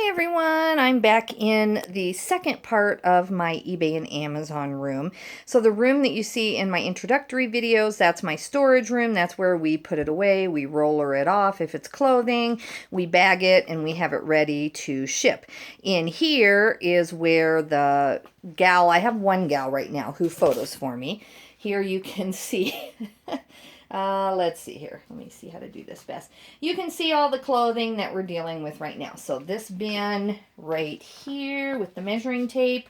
Hi everyone, I'm back in the second part of my eBay and Amazon room. So the room that you see in my introductory videos, that's my storage room. That's where we put it away, we roller it off if it's clothing, we bag it, and we have it ready to ship. In here is where the gal, I have one gal right now who photos for me. Here you can see... let's see here. Let me see how to do this best. You can see all the clothing that we're dealing with right now. So this bin right here with the measuring tape.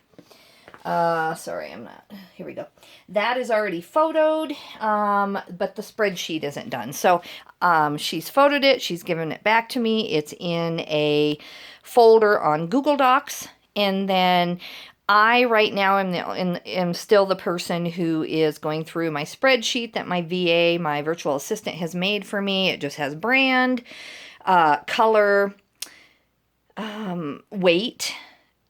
Sorry, I'm not. Here we go. That is already photoed, but the spreadsheet isn't done. So she's photoed it. She's given it back to me. It's in a folder on Google Docs. And then I right now am still the person who is going through my spreadsheet that my VA, my virtual assistant, has made for me. It just has brand, color, weight,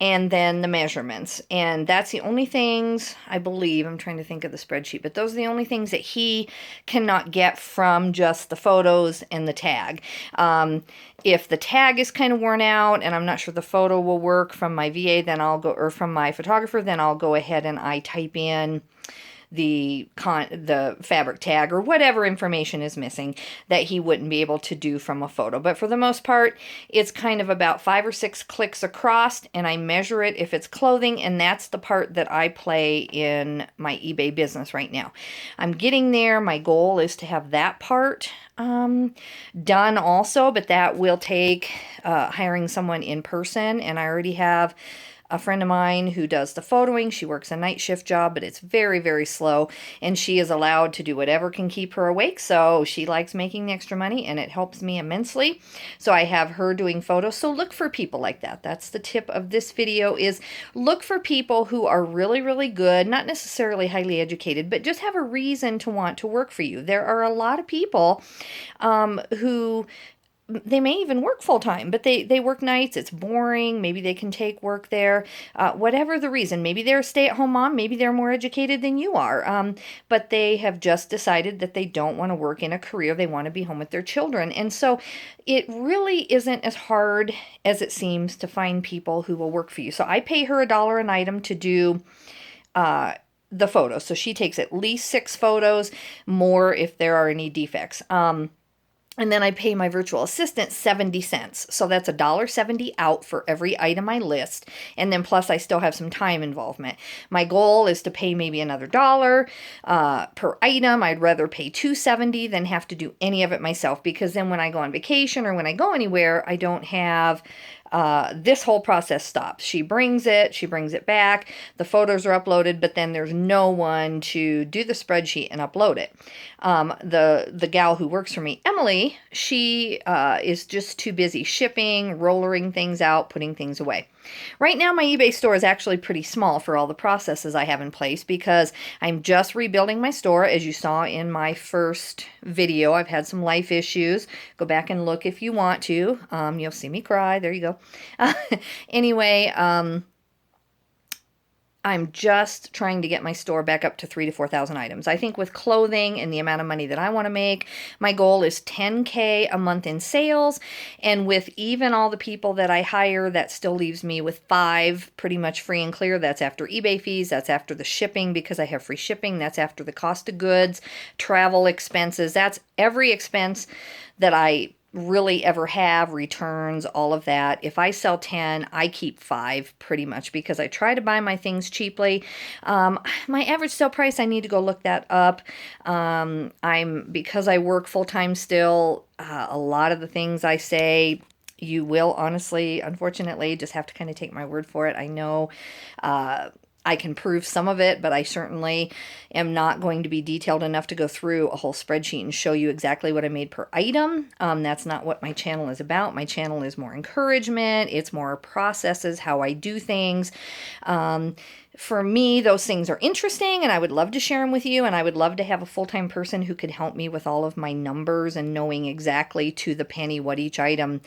and then the measurements. And that's the only things, I believe, I'm trying to think of the spreadsheet, but those are the only things that he cannot get from just the photos and the tag. If the tag is kind of worn out and I'm not sure the photo will work from my VA, then I'll go, or from my photographer, then I'll go ahead and I type in the fabric tag or whatever information is missing that he wouldn't be able to do from a photo. But for the most part, it's kind of about 5 or 6 clicks across, and I measure it if it's clothing, and that's the part that I play in my eBay business right now. I'm getting there. My goal is to have that part done also, but that will take hiring someone in person, and I already have a friend of mine who does the photoing. She works a night shift job, but it's very, very slow, and she is allowed to do whatever can keep her awake, so she likes making the extra money, and it helps me immensely. So I have her doing photos, so look for people like that. That's the tip of this video, is look for people who are really, really good, not necessarily highly educated, but just have a reason to want to work for you. There are a lot of people who... they may even work full-time, but they work nights. It's boring. Maybe they can take work there. Whatever the reason. Maybe they're a stay-at-home mom. Maybe they're more educated than you are. But they have just decided that they don't want to work in a career. They want to be home with their children. And so it really isn't as hard as it seems to find people who will work for you. So I pay her $1 an item to do the photos. So she takes at least 6 photos, more if there are any defects. And then I pay my virtual assistant 70 cents. So that's $1.70 out for every item I list. And then plus I still have some time involvement. My goal is to pay maybe another $1 per item. I'd rather pay $2.70 than have to do any of it myself, because then when I go on vacation or when I go anywhere, I don't have... this whole process stops. She brings it back, the photos are uploaded, but then there's no one to do the spreadsheet and upload it. The gal who works for me, Emily, she is just too busy shipping, rollering things out, putting things away. Right now my eBay store is actually pretty small for all the processes I have in place, because I'm just rebuilding my store. As you saw in my first video, I've had some life issues. Go back and look if you want to. You'll see me cry. There you go. Anyway, I'm just trying to get my store back up to 3,000 to 4,000 items. I think with clothing and the amount of money that I want to make, my goal is 10K a month in sales. And with even all the people that I hire, that still leaves me with 5 pretty much free and clear. That's after eBay fees. That's after the shipping, because I have free shipping. That's after the cost of goods, travel expenses. That's every expense that I really ever have, returns, all of that. If I sell 10, I keep 5 pretty much, because I try to buy my things cheaply. My average sale price, I need to go look that up. Because I work full-time still, a lot of the things I say, you will honestly, unfortunately, just have to kind of take my word for it. I know I can prove some of it, but I certainly am not going to be detailed enough to go through a whole spreadsheet and show you exactly what I made per item. That's not what my channel is about. My channel is more encouragement. It's more processes, how I do things. For me, those things are interesting, and I would love to share them with you, and I would love to have a full-time person who could help me with all of my numbers and knowing exactly to the penny what each item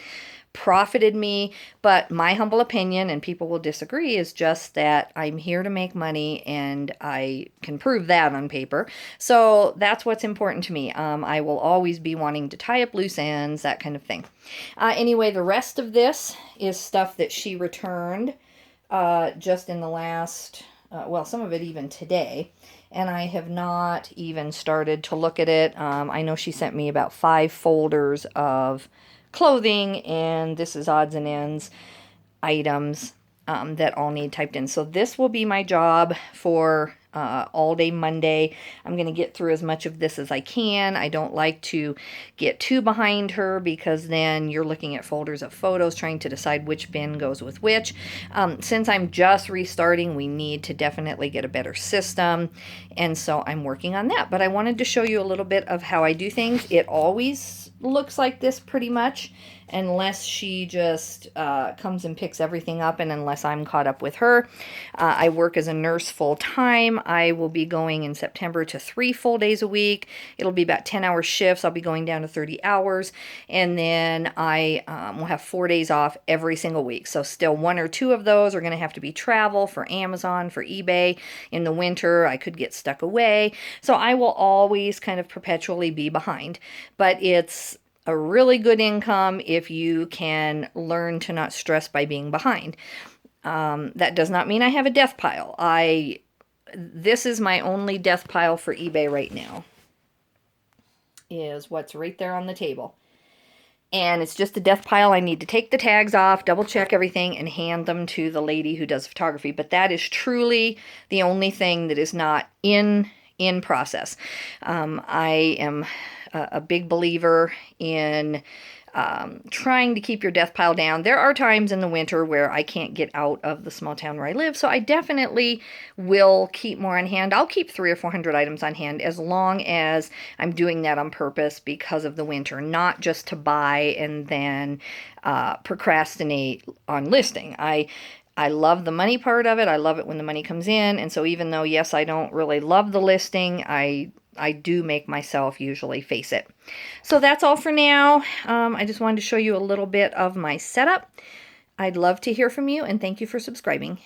profited me, but my humble opinion, and people will disagree, is just that I'm here to make money, and I can prove that on paper. So that's what's important to me. I will always be wanting to tie up loose ends, that kind of thing. Anyway, the rest of this is stuff that she returned just in the last, well, some of it even today. And I have not even started to look at it. I know she sent me about 5 folders of clothing, and this is odds and ends items that all need typed in. So this will be my job for all day Monday. I'm going to get through as much of this as I can. I don't like to get too behind her, because then you're looking at folders of photos trying to decide which bin goes with which. Since I'm just restarting, we need to definitely get a better system, and so I'm working on that. But I wanted to show you a little bit of how I do things. It always looks like this pretty much, unless she just comes and picks everything up, and unless I'm caught up with her. I work as a nurse full-time. I will be going in September to 3 full days a week. It'll be about 10-hour shifts. I'll be going down to 30 hours, and then I will have 4 days off every single week. So still 1 or 2 of those are going to have to be travel for Amazon, for eBay. In the winter, I could get stuck away. So I will always kind of perpetually be behind. But it's a really good income if you can learn to not stress by being behind. That does not mean I have a death pile. This is my only death pile for eBay right now, is what's right there on the table. And it's just a death pile. I need to take the tags off, double check everything, and hand them to the lady who does photography. But that is truly the only thing that is not in process. I am a big believer in trying to keep your death pile down. There are times in the winter where I can't get out of the small town where I live, so I definitely will keep more on hand. I'll keep 300 or 400 items on hand, as long as I'm doing that on purpose because of the winter, not just to buy and then procrastinate on listing. I love the money part of it. I love it when the money comes in. And so even though, yes, I don't really love the listing, I do make myself usually face it. So that's all for now. I just wanted to show you a little bit of my setup. I'd love to hear from you, and thank you for subscribing.